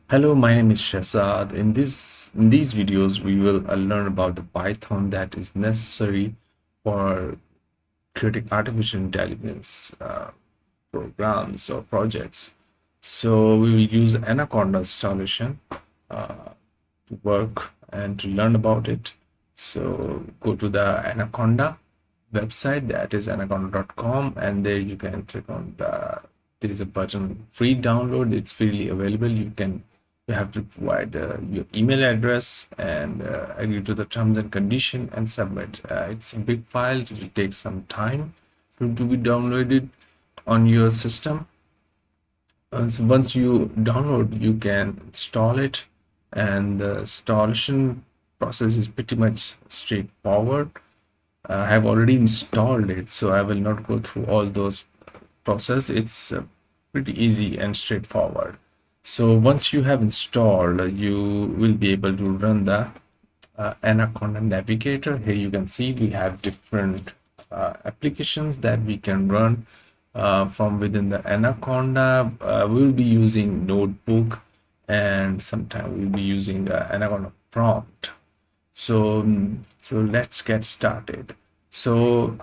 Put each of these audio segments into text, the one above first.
Hello, my name is Shahzad. In these videos, we will learn about the Python that is necessary for creating artificial intelligence programs or projects. So we will use Anaconda installation to work and to learn about it. So go to the Anaconda website, that is anaconda.com, and there you can click on there is a button free download. It's freely available. You have to provide your email address and agree to the terms and condition and submit. It's a big file. It will take some time to be downloaded on your system. So once you download, you can install it, and the installation process is pretty much straightforward. I have already installed it, so I will not go through all those process. It's pretty easy and straightforward. So once you have installed, you will be able to run the Anaconda Navigator. Here you can see we have different applications that we can run from within the Anaconda. We'll be using Notebook, and sometime we'll be using the Anaconda prompt. So let's get started. So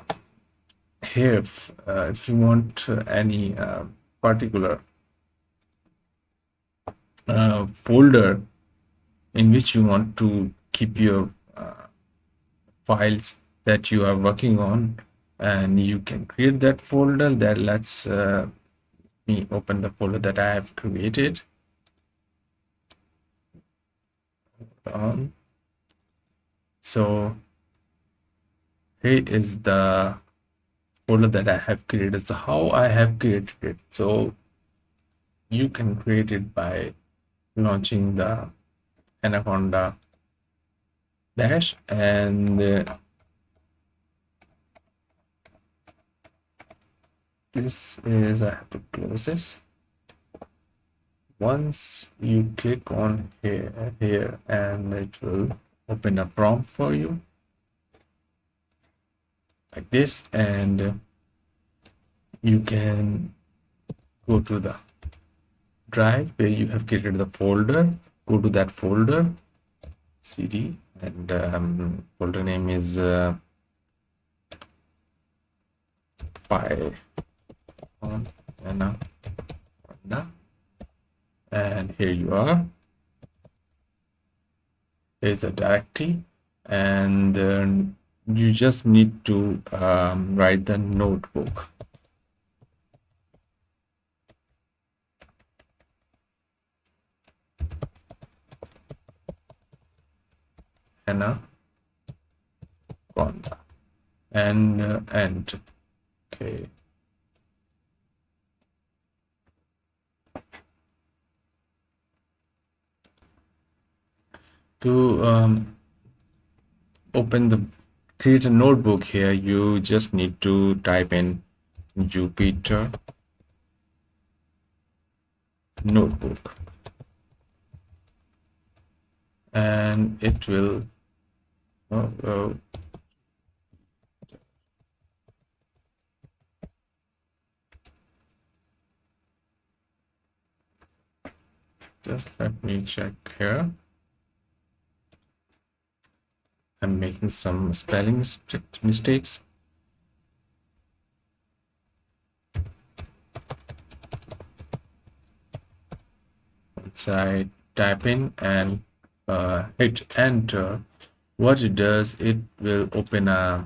here, if you want any particular folder in which you want to keep your files that you are working on, and you can create that folder. That lets me open the folder that I have created. So here is the folder that I have created. So how I have created it? So you can create it by launching the Anaconda dash, and this is, I have to close this. Once you click on here, and it will open a prompt for you like this, and you can go to the drive where you have created the folder. Go to that folder, cd, and folder name is Python Anaconda, and here you are. Here's a directory, and you just need to write the notebook. Anaconda, and okay. To create a notebook here, you just need to type in Jupyter notebook, and it will just let me check here. I'm making some spelling mistakes. Once I type in and hit enter, what it does, it will open a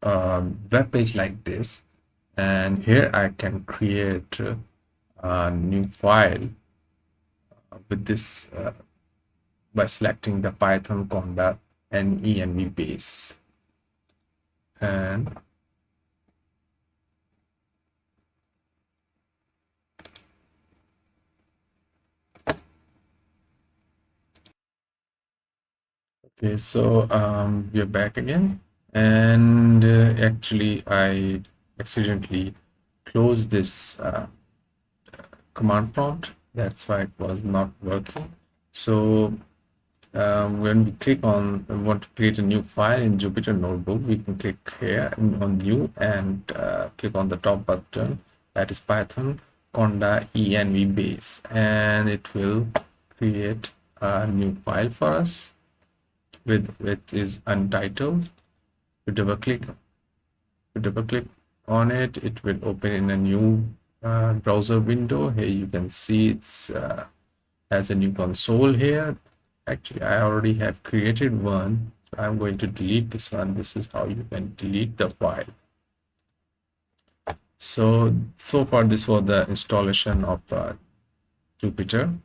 web page like this, and here I can create a new file with this by selecting the Python Conda and env base, and okay, so we're back again, and actually I accidentally closed this command prompt. That's why it was not working. So when we click on want to create a new file in Jupyter Notebook, we can click here on new and click on the top button, that is Python Anaconda env base, and it will create a new file for us with which is untitled. We double click on it, it will open in a new browser window. Here you can see it's has a new console here. Actually, I already have created one, so I'm going to delete this one. This is how you can delete the file. So far this was the installation of Jupyter,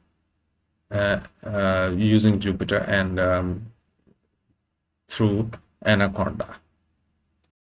using Jupyter and through Anaconda.